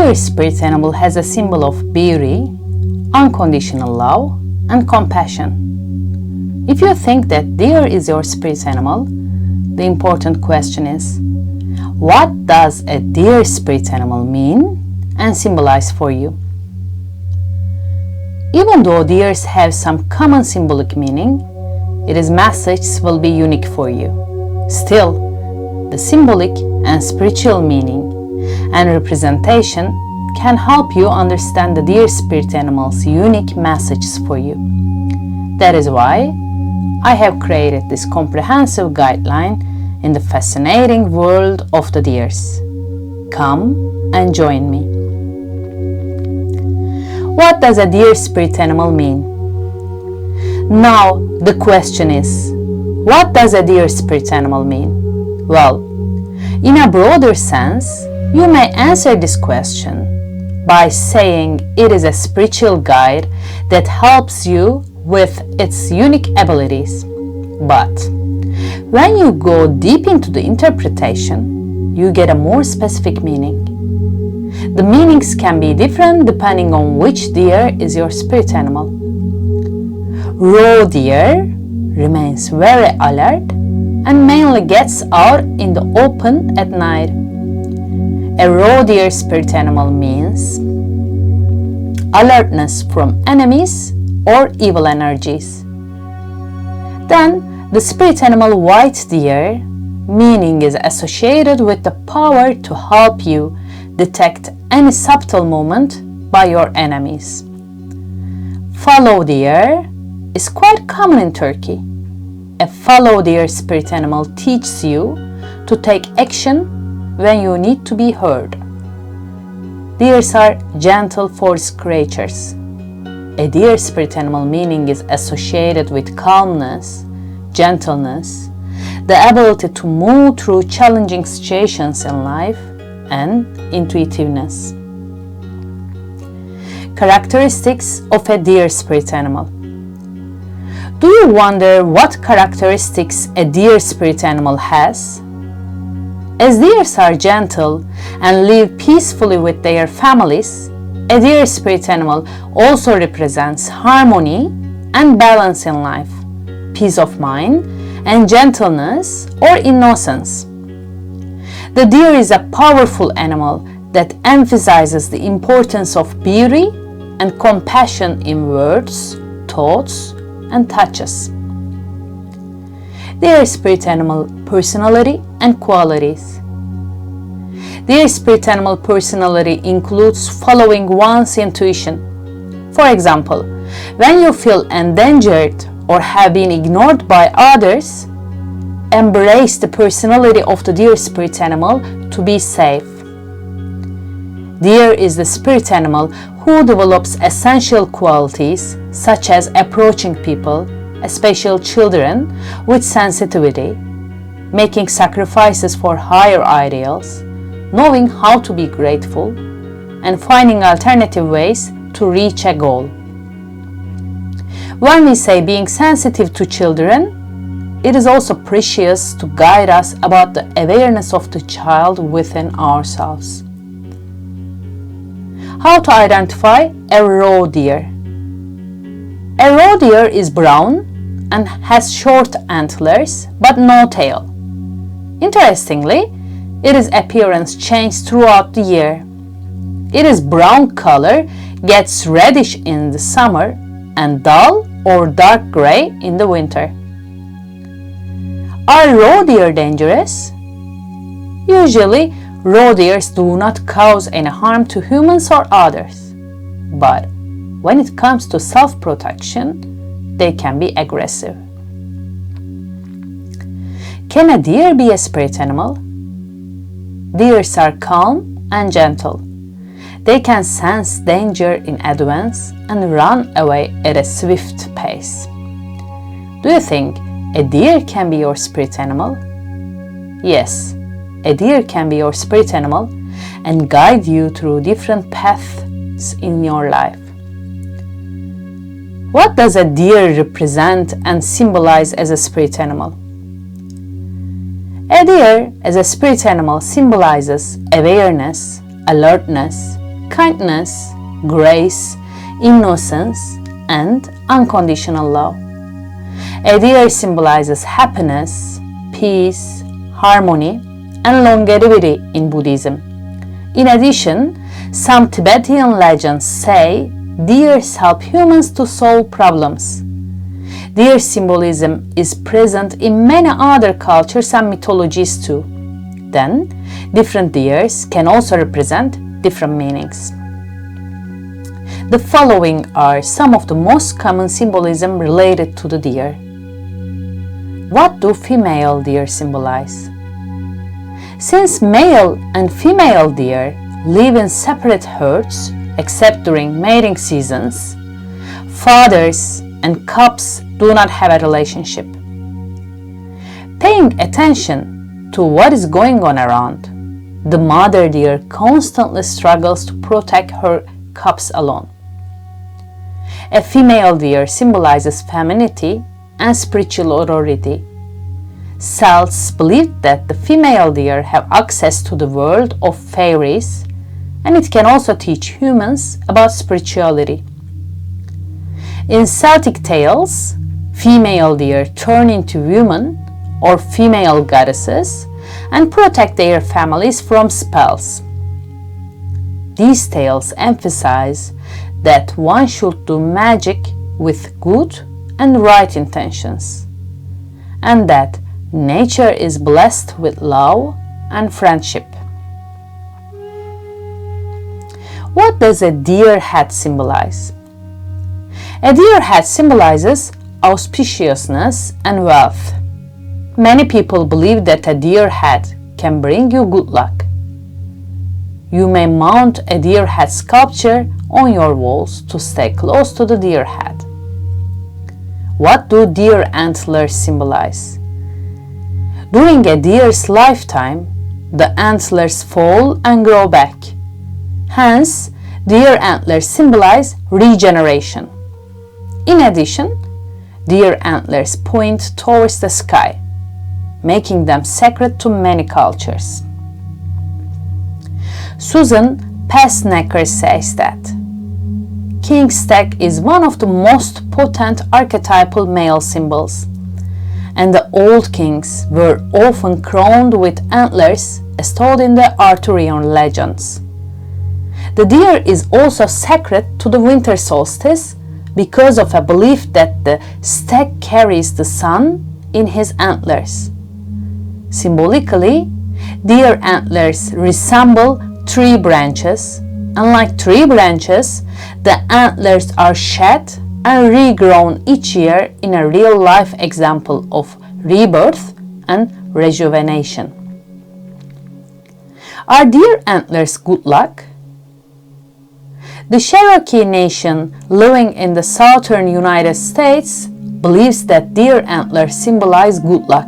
deer spirit animal has a symbol of beauty, unconditional love, and compassion. If you think that deer is your spirit animal, the important question is, what does a deer spirit animal mean and symbolize for you? Even though deers have some common symbolic meaning, its message will be unique for you. Still, the symbolic and spiritual meaning and representation can help you understand the deer spirit animal's unique messages for you. That is why I have created this comprehensive guideline in the fascinating world of the deers. Come and join me. What does a deer spirit animal mean? Now the question is, what does a deer spirit animal mean? Well, in a broader sense, you may answer this question by saying it is a spiritual guide that helps you with its unique abilities. But when you go deep into the interpretation, you get a more specific meaning. The meanings can be different depending on which deer is your spirit animal. Raw deer remains very alert and mainly gets out in the open at night. A raw deer spirit animal means alertness from enemies or evil energies. Then the spirit animal white deer meaning is associated with the power to help you detect any subtle movement by your enemies. Fallow deer is quite common in Turkey. A fallow deer spirit animal teaches you to take action when you need to be heard. Deers are gentle forest creatures. A deer spirit animal meaning is associated with calmness, gentleness, the ability to move through challenging situations in life, and intuitiveness. Characteristics of a deer spirit animal. Do you wonder what characteristics a deer spirit animal has? As deers are gentle and live peacefully with their families, a deer spirit animal also represents harmony and balance in life, peace of mind, and gentleness or innocence. The deer is a powerful animal that emphasizes the importance of beauty and compassion in words, thoughts, and touches. Deer spirit animal personality and qualities. Deer spirit animal personality includes following one's intuition. For example, when you feel endangered or have been ignored by others, embrace the personality of the deer spirit animal to be safe. Deer is the spirit animal who develops essential qualities such as approaching people, especially children, with sensitivity, making sacrifices for higher ideals, knowing how to be grateful, and finding alternative ways to reach a goal. When we say being sensitive to children, it is also precious to guide us about the awareness of the child within ourselves. How to identify a raw deer? A raw deer is brown and has short antlers but no tail. Interestingly, its appearance changes throughout the year. Its brown color gets reddish in the summer and dull or dark gray in the winter. Are raw deer dangerous? Usually, raw deer do not cause any harm to humans or others. But when it comes to self-protection, they can be aggressive. Can a deer be a spirit animal? Deers are calm and gentle. They can sense danger in advance and run away at a swift pace. Do you think a deer can be your spirit animal? Yes, a deer can be your spirit animal and guide you through different paths in your life. What does a deer represent and symbolize as a spirit animal? A deer as a spirit animal symbolizes awareness, alertness, kindness, grace, innocence, and unconditional love. A deer symbolizes happiness, peace, harmony, and longevity in Buddhism. In addition, some Tibetan legends say deers help humans to solve problems. Deer symbolism is present in many other cultures and mythologies too. Then, different deers can also represent different meanings. The following are some of the most common symbolism related to the deer. What do female deer symbolize? Since male and female deer live in separate herds except during mating seasons, fathers and cubs do not have a relationship. Paying attention to what is going on around, the mother deer constantly struggles to protect her cubs alone. A female deer symbolizes femininity and spiritual authority. Celts believed that the female deer have access to the world of fairies, and it can also teach humans about spirituality. In Celtic tales, female deer turn into women or female goddesses and protect their families from spells. These tales emphasize that one should do magic with good and right intentions, and that nature is blessed with love and friendship. What does a deer head symbolize? A deer head symbolizes auspiciousness and wealth. Many people believe that a deer head can bring you good luck. You may mount a deer head sculpture on your walls to stay close to the deer head. What do deer antlers symbolize? During a deer's lifetime, the antlers fall and grow back. Hence, deer antlers symbolize regeneration. In addition, deer antlers point towards the sky, making them sacred to many cultures. Susan Pastnecker says that King Stag is one of the most potent archetypal male symbols, and the old kings were often crowned with antlers as told in the Arthurian legends. The deer is also sacred to the winter solstice because of a belief that the stag carries the sun in his antlers. Symbolically, deer antlers resemble tree branches. Unlike tree branches, the antlers are shed and regrown each year in a real-life example of rebirth and rejuvenation. Are deer antlers good luck? The Cherokee Nation living in the southern United States believes that deer antlers symbolize good luck.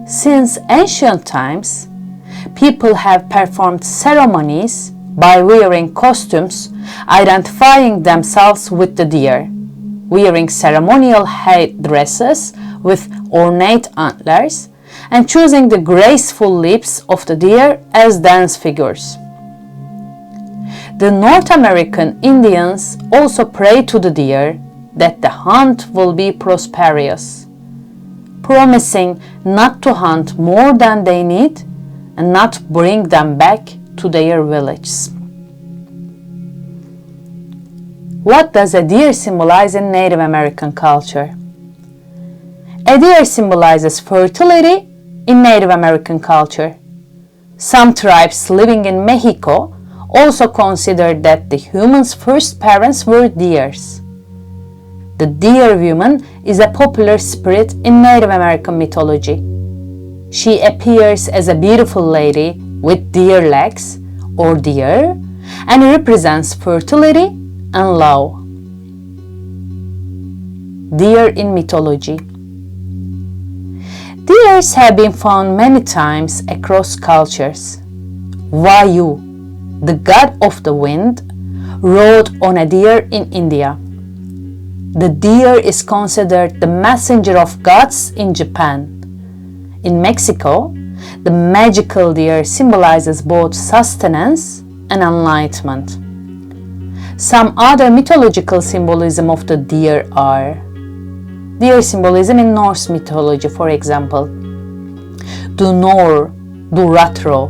Since ancient times, people have performed ceremonies by wearing costumes, identifying themselves with the deer, wearing ceremonial headdresses with ornate antlers, and choosing the graceful lips of the deer as dance figures. The North American Indians also pray to the deer that the hunt will be prosperous, promising not to hunt more than they need and not bring them back to their villages. What does a deer symbolize in Native American culture? A deer symbolizes fertility in Native American culture. Some tribes living in Mexico also consider that the humans' first parents were deers. The deer woman is a popular spirit in Native American mythology. She appears as a beautiful lady with deer legs or deer and represents fertility and love. Deer in mythology. Deers have been found many times across cultures. Vayu, the god of the wind, rode on a deer in India. The deer is considered the messenger of gods in Japan. In Mexico, the magical deer symbolizes both sustenance and enlightenment. Some other mythological symbolism of the deer are deer symbolism in Norse mythology, for example. The Nor, Duratro,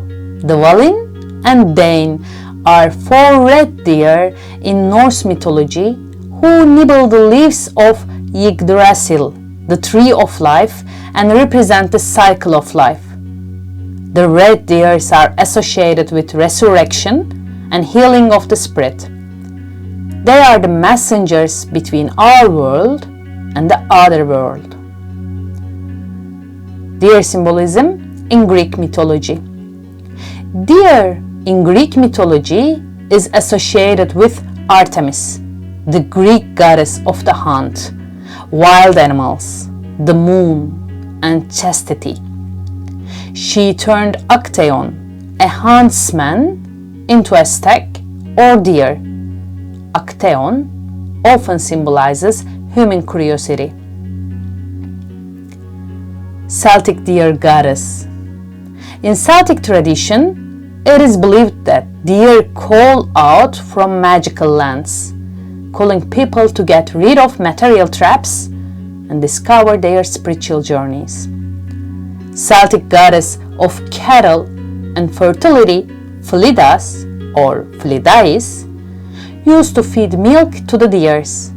Dvalin, and Dane are 4 red deer in Norse mythology who nibble the leaves of Yggdrasil, the tree of life, and represent the cycle of life. The red deers are associated with resurrection and healing of the spirit. They are the messengers between our world and the other world. Deer symbolism in Greek mythology. Deer in Greek mythology is associated with Artemis, the Greek goddess of the hunt, wild animals, the moon, and chastity. She turned Actaeon, a huntsman, into a stag or deer. Actaeon often symbolizes human curiosity. Celtic deer goddess. In Celtic tradition, it is believed that deer call out from magical lands, calling people to get rid of material traps and discover their spiritual journeys. Celtic goddess of cattle and fertility, Philidas or Philidais, used to feed milk to the deers,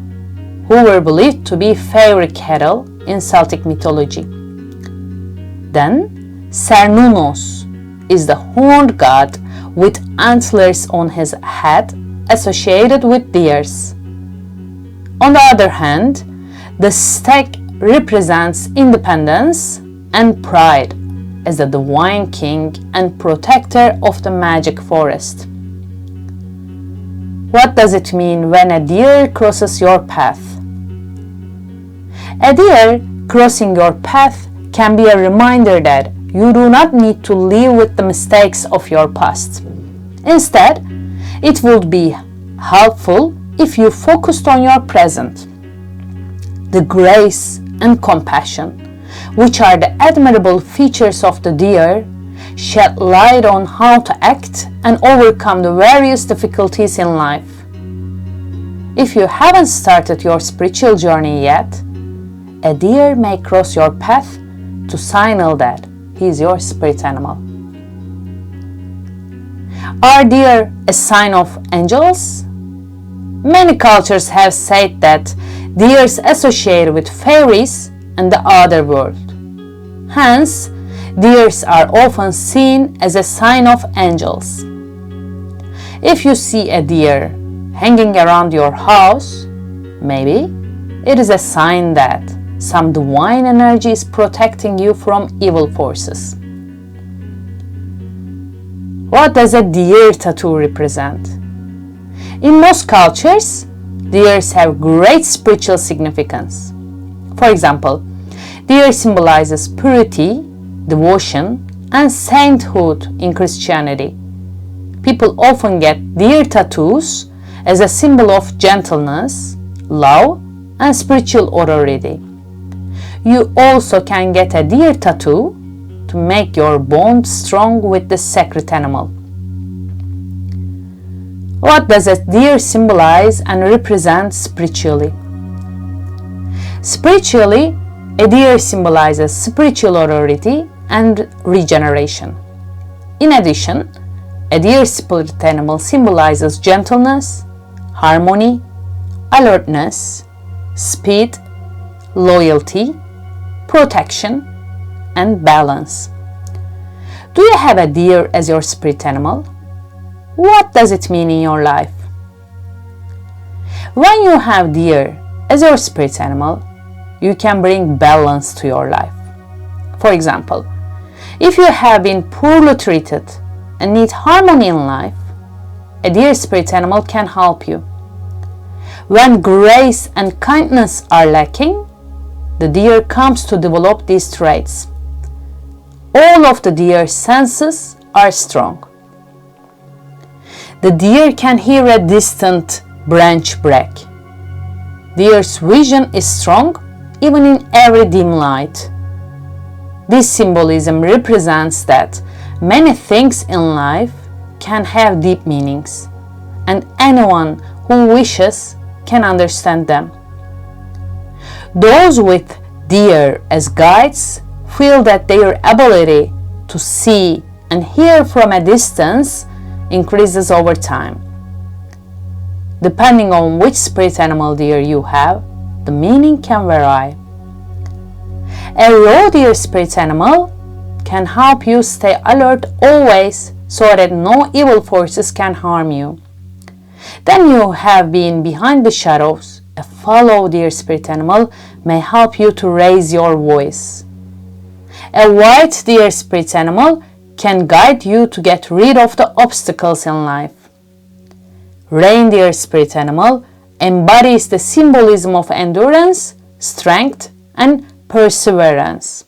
who were believed to be fairy cattle in Celtic mythology. Then, Cernunnos is the horned god with antlers on his head associated with deers. On the other hand, the stag represents independence and pride as the divine king and protector of the magic forest. What does it mean when a deer crosses your path? A deer crossing your path can be a reminder that you do not need to live with the mistakes of your past. Instead, it would be helpful if you focused on your present. The grace and compassion, which are the admirable features of the deer, shed light on how to act and overcome the various difficulties in life. If you haven't started your spiritual journey yet, a deer may cross your path to signal that he is your spirit animal. Are deer a sign of angels? Many cultures have said that deers associate with fairies and the other world. Hence, deers are often seen as a sign of angels. If you see a deer hanging around your house, maybe it is a sign that some divine energy is protecting you from evil forces. What does a deer tattoo represent? In most cultures, deers have great spiritual significance. For example, deer symbolizes purity, devotion, and sainthood in Christianity. People often get deer tattoos as a symbol of gentleness, love, and spiritual authority. You also can get a deer tattoo to make your bond strong with the sacred animal. What does a deer symbolize and represent spiritually? Spiritually, a deer symbolizes spiritual authority and regeneration. In addition, a deer spirit animal symbolizes gentleness, harmony, alertness, speed, loyalty, protection, and balance. Do you have a deer as your spirit animal? What does it mean in your life? When you have deer as your spirit animal, you can bring balance to your life. For example, if you have been poorly treated and need harmony in life, a deer spirit animal can help you. When grace and kindness are lacking, the deer comes to develop these traits. All of the deer's senses are strong. The deer can hear a distant branch break. Deer's vision is strong even in every dim light. This symbolism represents that many things in life can have deep meanings, and anyone who wishes can understand them. Those with deer as guides feel that their ability to see and hear from a distance increases over time. Depending on which spirit animal deer you have, the meaning can vary. A roe deer spirit animal can help you stay alert always so that no evil forces can harm you. Then you have been behind the shadows. A fallow deer spirit animal may help you to raise your voice. A white deer spirit animal can guide you to get rid of the obstacles in life. Reindeer spirit animal embodies the symbolism of endurance, strength, and perseverance.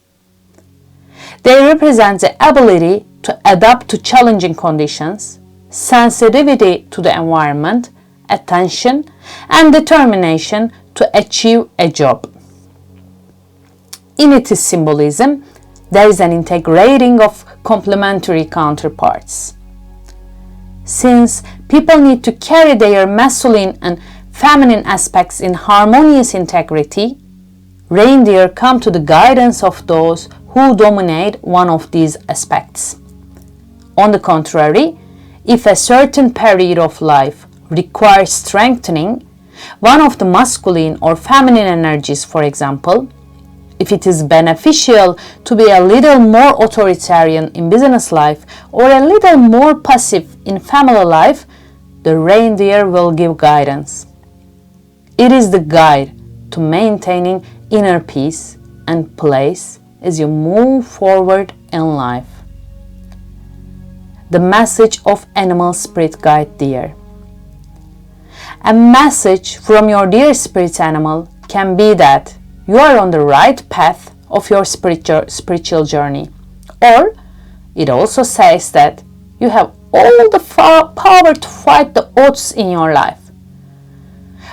They represent the ability to adapt to challenging conditions, sensitivity to the environment, attention, and determination to achieve a job. In its symbolism, there is an integrating of complementary counterparts. Since people need to carry their masculine and feminine aspects in harmonious integrity, reindeer come to the guidance of those who dominate one of these aspects. On the contrary, if a certain period of life requires strengthening one of the masculine or feminine energies, for example, if it is beneficial to be a little more authoritarian in business life or a little more passive in family life, the reindeer will give guidance. It is the guide to maintaining inner peace and place as you move forward in life. The message of animal spirit guide deer. A message from your deer spirit animal can be that you are on the right path of your spiritual journey. Or it also says that you have all the power to fight the odds in your life.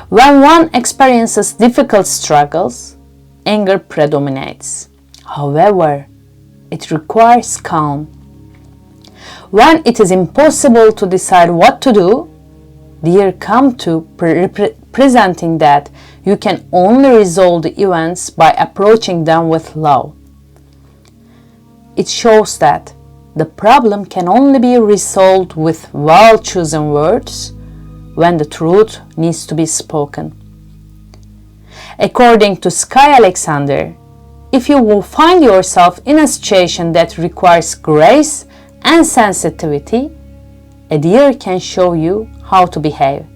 When one experiences difficult struggles, anger predominates. However, it requires calm. When it is impossible to decide what to do, deer come to presenting that you can only resolve the events by approaching them with love. It shows that the problem can only be resolved with well-chosen words when the truth needs to be spoken. According to Sky Alexander, if you will find yourself in a situation that requires grace and sensitivity, a deer can show you how to behave.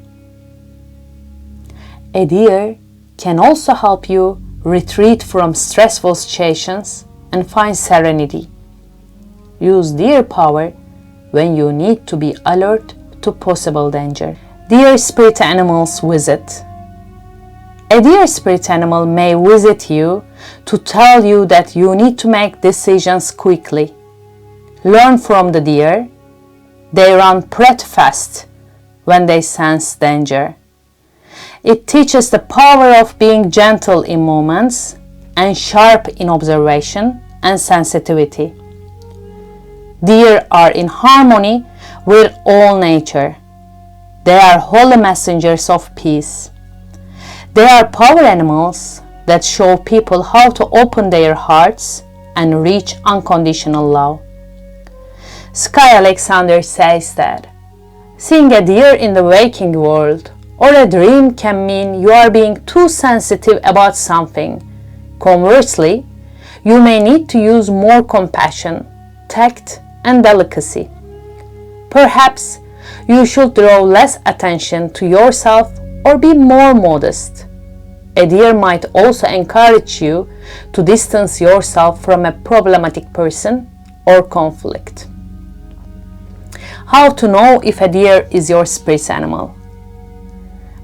A deer can also help you retreat from stressful situations and find serenity. Use deer power when you need to be alert to possible danger. Deer spirit animals visit. A deer spirit animal may visit you to tell you that you need to make decisions quickly. Learn from the deer. They run pretty fast when they sense danger. It teaches the power of being gentle in moments and sharp in observation and sensitivity. Deer are in harmony with all nature. They are holy messengers of peace. They are power animals that show people how to open their hearts and reach unconditional love. Sky Alexander says that seeing a deer in the waking world or a dream can mean you are being too sensitive about something. Conversely, you may need to use more compassion, tact, and delicacy. Perhaps you should draw less attention to yourself or be more modest. A deer might also encourage you to distance yourself from a problematic person or conflict. How to know if a deer is your spirit animal?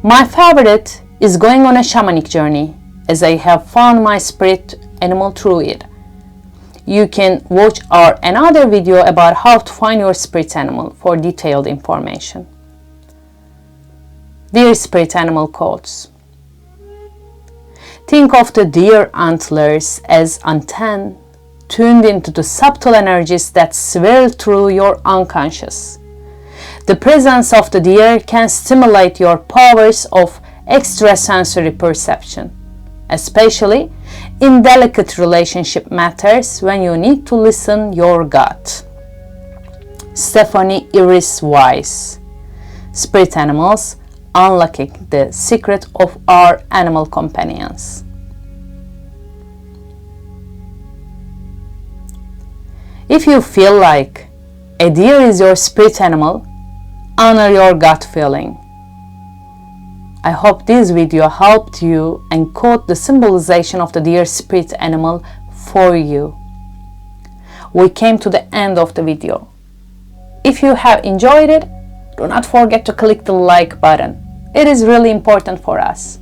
My favorite is going on a shamanic journey, as I have found my spirit animal through it. You can watch another video about how to find your spirit animal for detailed information. Deer spirit animal quotes. Think of the deer antlers as antennae tuned into the subtle energies that swirl through your unconscious. The presence of the deer can stimulate your powers of extrasensory perception, especially in delicate relationship matters when you need to listen your gut. Stephanie Iris Weiss, Spirit Animals, Unlocking the Secret of Our Animal Companions. If you feel like a deer is your spirit animal, honor your gut feeling. I hope this video helped you encode the symbolization of the deer spirit animal for you. We came to the end of the video. If you have enjoyed it, do not forget to click the like button. It is really important for us.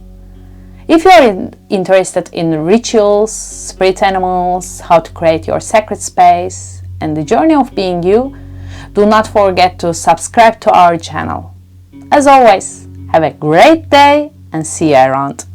If you are interested in rituals, spirit animals, how to create your sacred space, and the journey of being you, do not forget to subscribe to our channel. As always, have a great day and see you around.